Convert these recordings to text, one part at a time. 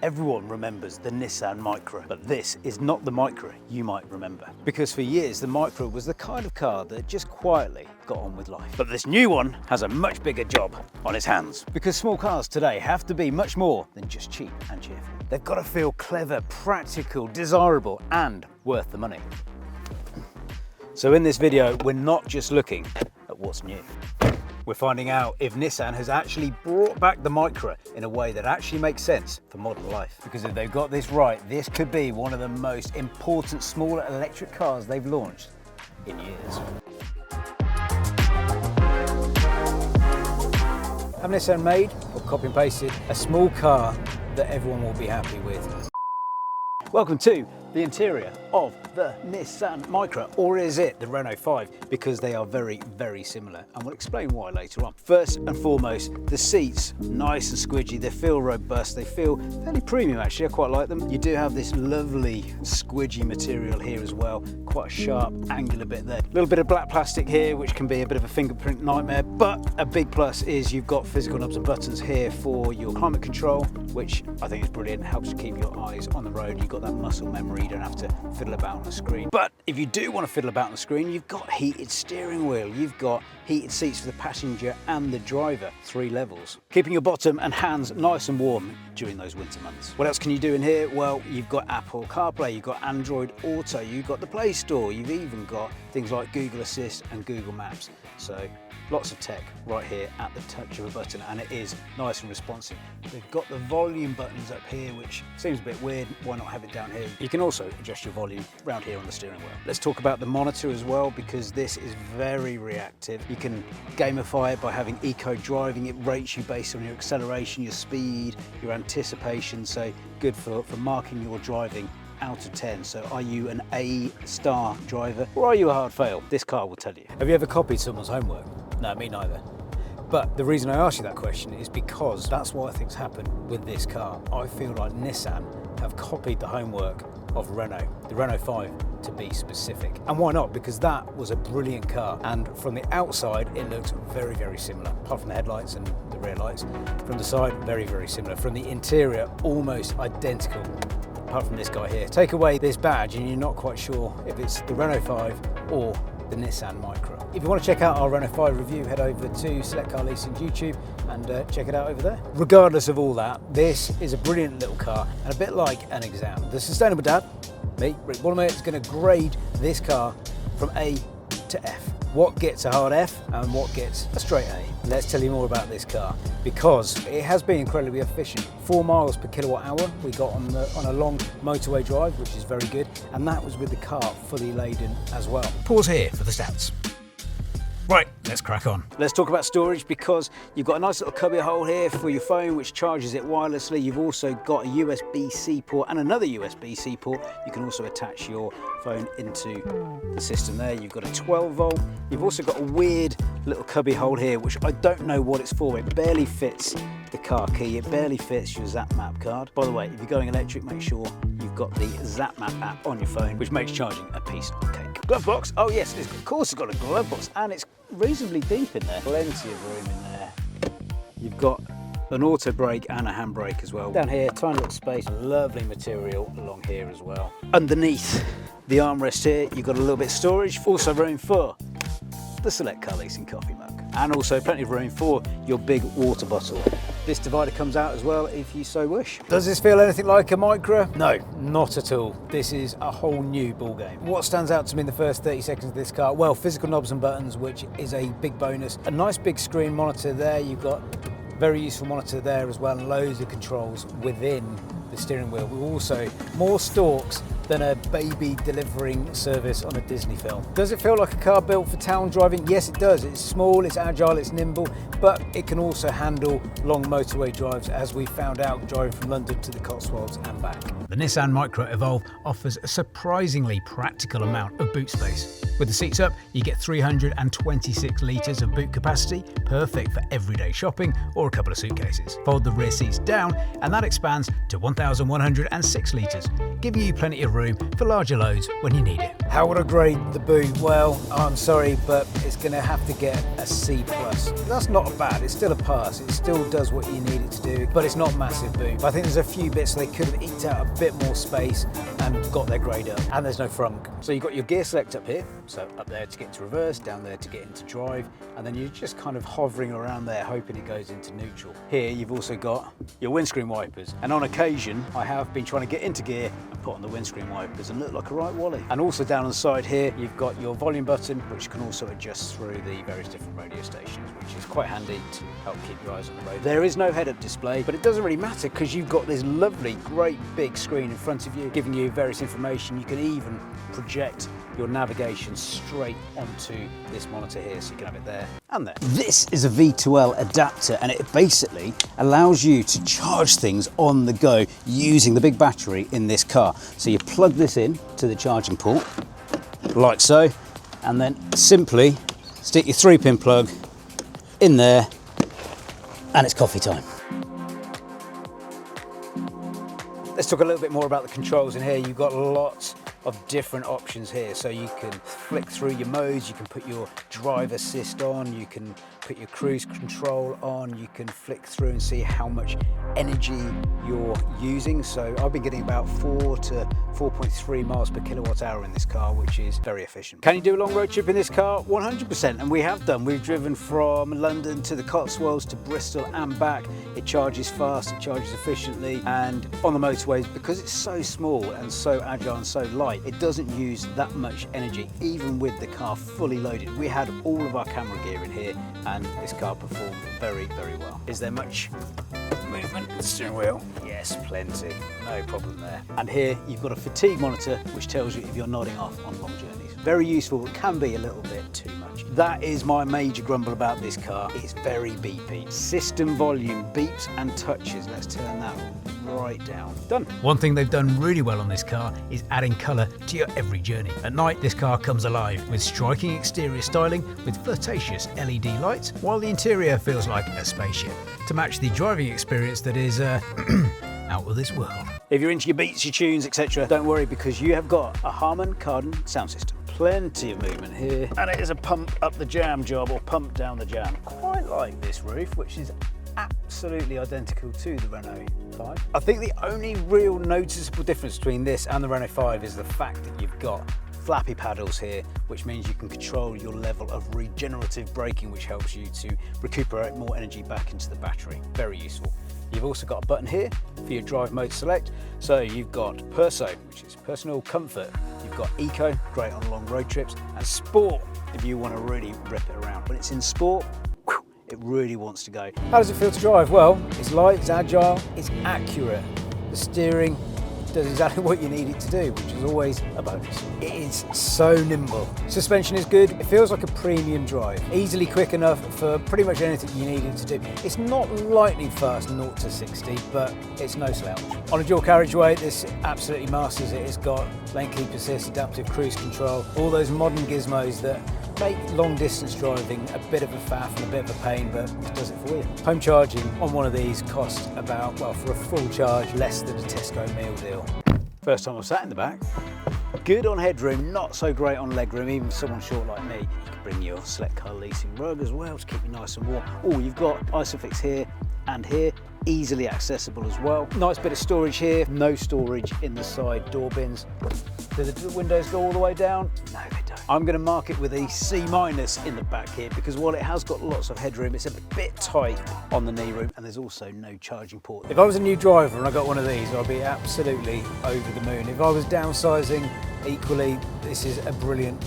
Everyone remembers the Nissan Micra, but this is not the Micra you might remember. Because for years, the Micra was the kind of car that just quietly got on with life. But this new one has a much bigger job on its hands. Because small cars today have to be much more than just cheap and cheerful. They've got to feel clever, practical, desirable, and worth the money. So in this video, we're not just looking at what's new. We're finding out if Nissan has actually brought back the Micra in a way that actually makes sense for modern life. Because if they've got this right, this could be one of the most important smaller electric cars they've launched in years. Have Nissan made, or copy and pasted, a small car that everyone will be happy with? Welcome to the interior of the Nissan Micra, or is it the Renault 5? Because they are very, very similar, and we'll explain why later on. First and foremost, the seats, nice and squidgy, they feel robust, they feel fairly premium actually, I quite like them. You do have this lovely squidgy material here as well, quite a sharp angular bit there. A little bit of black plastic here, which can be a bit of a fingerprint nightmare, but a big plus is you've got physical knobs and buttons here for your climate control, which I think is brilliant, helps to keep your eyes on the road. You've got that muscle memory, you don't have to fiddle about on the screen. But if you do want to fiddle about on the screen, you've got heated steering wheel, you've got heated seats for the passenger and the driver, 3 levels, keeping your bottom and hands nice and warm during those winter months. What else can you do in here? Well, you've got Apple CarPlay, you've got Android Auto, you've got the Play Store, you've even got things like Google Assist and Google Maps. So lots of tech right here at the touch of a button, and it is nice and responsive. They've got the volume buttons up here, which seems a bit weird. Why not have it down here? You can also adjust your volume around here on the steering wheel. Let's talk about the monitor as well, because this is very reactive. You can gamify it by having eco driving. It rates you based on your acceleration, your speed, your anticipation. So good for marking your driving out of 10. So are you an A-star driver or are you a hard fail? This car will tell you. Have you ever copied someone's homework? No, me neither. But the reason I ask you that question is because that's what I think's happened with this car. I feel like Nissan have copied the homework of Renault, the Renault 5 to be specific. And why not? Because that was a brilliant car. And from the outside, it looks very, very similar, apart from the headlights and the rear lights. From the side, very, very similar. From the interior, almost identical, apart from this guy here. Take away this badge and you're not quite sure if it's the Renault 5 or the Nissan Micra. If you want to check out our Renault 5 review, head over to Select Car Leasing's YouTube and check it out over there. Regardless of all that, this is a brilliant little car and a bit like an exam. The Sustainable Dad, me, Rick Bullermere, is going to grade this car from A to F. What gets a hard F and what gets a straight A? Let's tell you more about this car, because it has been incredibly efficient. 4 miles per kilowatt hour we got on a long motorway drive, which is very good, and that was with the car fully laden as well. Pause here for the stats. Right, let's crack on. Let's talk about storage, because you've got a nice little cubby hole here for your phone, which charges it wirelessly. You've also got a USB-C port and another USB-C port. You can also attach your phone into the system there. You've got a 12 volt. You've also got a weird little cubby hole here, which I don't know what it's for. It barely fits the car key. It barely fits your ZapMap card. By the way, if you're going electric, make sure you've got the ZapMap app on your phone, which makes charging a piece of cake. Glove box, oh yes, of course it's got a glove box, and it's reasonably deep in there. Plenty of room in there. You've got an auto brake and a handbrake as well. Down here, tiny little space, lovely material along here as well. Underneath the armrest here, you've got a little bit of storage, also room for the Select Car Leasing coffee mug, and also plenty of room for your big water bottle. This divider comes out as well if you so wish. Does this feel anything like a Micra? No, not at all. This is a whole new ball game. What stands out to me in the first 30 seconds of this car? Well, physical knobs and buttons, which is a big bonus. A nice big screen monitor there. You've got very useful monitor there as well, and loads of controls within the steering wheel. With also more stalks than a baby delivering service on a Disney film. Does it feel like a car built for town driving? Yes, it does. It's small, it's agile, it's nimble, but it can also handle long motorway drives, as we found out driving from London to the Cotswolds and back. The Nissan Micra Evolve offers a surprisingly practical amount of boot space. With the seats up, you get 326 litres of boot capacity, perfect for everyday shopping or a couple of suitcases. Fold the rear seats down and that expands to 1,106 litres, giving you plenty of room for larger loads when you need it. How would I grade the boot? Well, I'm sorry, but it's going to have to get a C+. That's not bad. it's still a pass. It still does what you need it to do, but it's not massive boom. I think there's a few bits they could have eked out a bit more space and got their grade up. And there's no frunk. So you've got your gear select up here. So up there to get into reverse, down there to get into drive, and then you're just kind of hovering around there, hoping it goes into neutral. Here you've also got your windscreen wipers. And on occasion, I have been trying to get into gear and put on the windscreen wipers and look like a right wally. And also down on the side here, you've got your volume button, which can also adjust through the various different radio stations, which is quite handy to help keep your eyes on the road. There is no head-up display, but it doesn't really matter because you've got this lovely, great big screen in front of you, giving you various information. You can even project your navigation straight onto this monitor here, so you can have it there and there. This is a V2L adapter, and it basically allows you to charge things on the go using the big battery in this car. So you plug this in to the charging port, like so, and then simply stick your 3-pin plug in there, and it's coffee time. Let's talk a little bit more about the controls in here. You've got lots of different options here, so you can flick through your modes, you can put your drive assist on, you can put your cruise control on, you can flick through and see how much energy you're using. So I've been getting about 4 to 4.3 miles per kilowatt hour in this car, which is very efficient. Can you do a long road trip in this car? 100%, and we have done. We've driven from London to the Cotswolds to Bristol and back. It charges fast, it charges efficiently, and on the motorways, because it's so small and so agile and so light, it doesn't use that much energy, even with the car fully loaded. We had all of our camera gear in here, and this car performed very, very well. Is there much movement in the steering wheel? Yes, plenty, no problem there. And here you've got a fatigue monitor, which tells you if you're nodding off on long journeys. Very useful, but can be a little bit too much. That is my major grumble about this car. It's very beepy. System volume beeps and touches. Let's turn that right down. Done. One thing they've done really well on this car is adding colour to your every journey. At night, this car comes alive with striking exterior styling with flirtatious LED lights, while the interior feels like a spaceship, to match the driving experience that is out of this world. If you're into your beats, your tunes, etc., don't worry, because you have got a Harman Kardon sound system. Plenty of movement here, and it is a pump up the jam job, or pump down the jam. Quite like this roof, which is absolutely identical to the Renault 5. I think the only real noticeable difference between this and the Renault 5 is the fact that you've got flappy paddles here, which means you can control your level of regenerative braking, which helps you to recuperate more energy back into the battery. Very useful. You've also got a button here for your drive mode select. So you've got Perso, which is personal comfort. You've got Eco, great on long road trips, and Sport, if you want to really rip it around. When it's in Sport, it really wants to go. How does it feel to drive? Well, it's light, it's agile, it's accurate. The steering does exactly what you need it to do, which is always a bonus. It is so nimble. Suspension is good. It feels like a premium drive. Easily quick enough for pretty much anything you need it to do. It's not lightning fast 0 to 60, but it's no slouch. On a dual carriageway, this absolutely masters it. It's got lane keep assist, adaptive cruise control, all those modern gizmos that make long distance driving a bit of a faff and a bit of a pain, but it does it for you. Home charging on one of these costs about, well, for a full charge, less than a Tesco meal deal. First time I've sat in the back. Good on headroom, not so great on legroom, even for someone short like me. You can bring your Select Car Leasing rug as well to keep you nice and warm. Oh, you've got Isofix here and here, easily accessible as well. Nice bit of storage here, no storage in the side door bins. Do the windows go all the way down? No, they don't. I'm going to mark it with a C- in the back here, because while it has got lots of headroom, it's a bit tight on the knee room, and there's also no charging port. If I was a new driver and I got one of these, I'd be absolutely over the moon. If I was downsizing, equally, this is a brilliant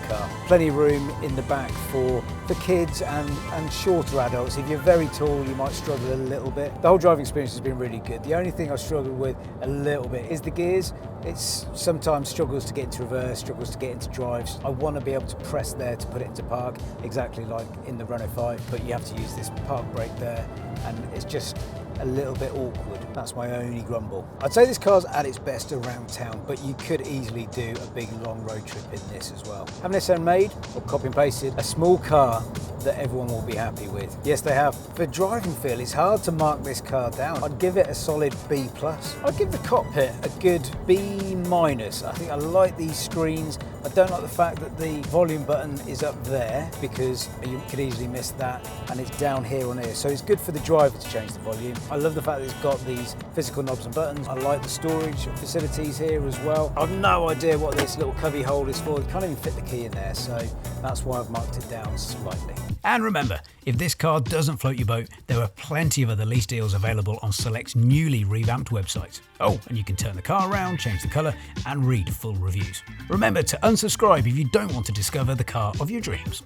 car. Plenty of room in the back for kids and shorter adults. If you're very tall, you might struggle a little bit. The whole driving experience has been really good. The only thing I struggle with a little bit is the gears. It's sometimes struggles to get into reverse, struggles to get into drives. I want to be able to press there to put it into park, exactly like in the Renault 5, but you have to use this park brake there, and it's just a little bit awkward. That's my only grumble. I'd say this car's at its best around town, but you could easily do a big long road trip in this as well. Have Nissan made, or copy and pasted, a small car that everyone will be happy with? Yes, they have. For driving feel, it's hard to mark this car down. I'd give it a solid B+. I'd give the cockpit a good B-. I think I like these screens. I don't like the fact that the volume button is up there because you could easily miss that, and it's down here on here. So it's good for the driver to change the volume. I love the fact that it's got these physical knobs and buttons. I like the storage facilities here as well. I've no idea what this little cubby hole is for. You can't even fit the key in there, so that's why I've marked it down slightly. And remember, if this car doesn't float your boat, there are plenty of other lease deals available on Select's newly revamped website. Oh, and you can turn the car around, change the colour, and read full reviews. Remember to unsubscribe if you don't want to discover the car of your dreams.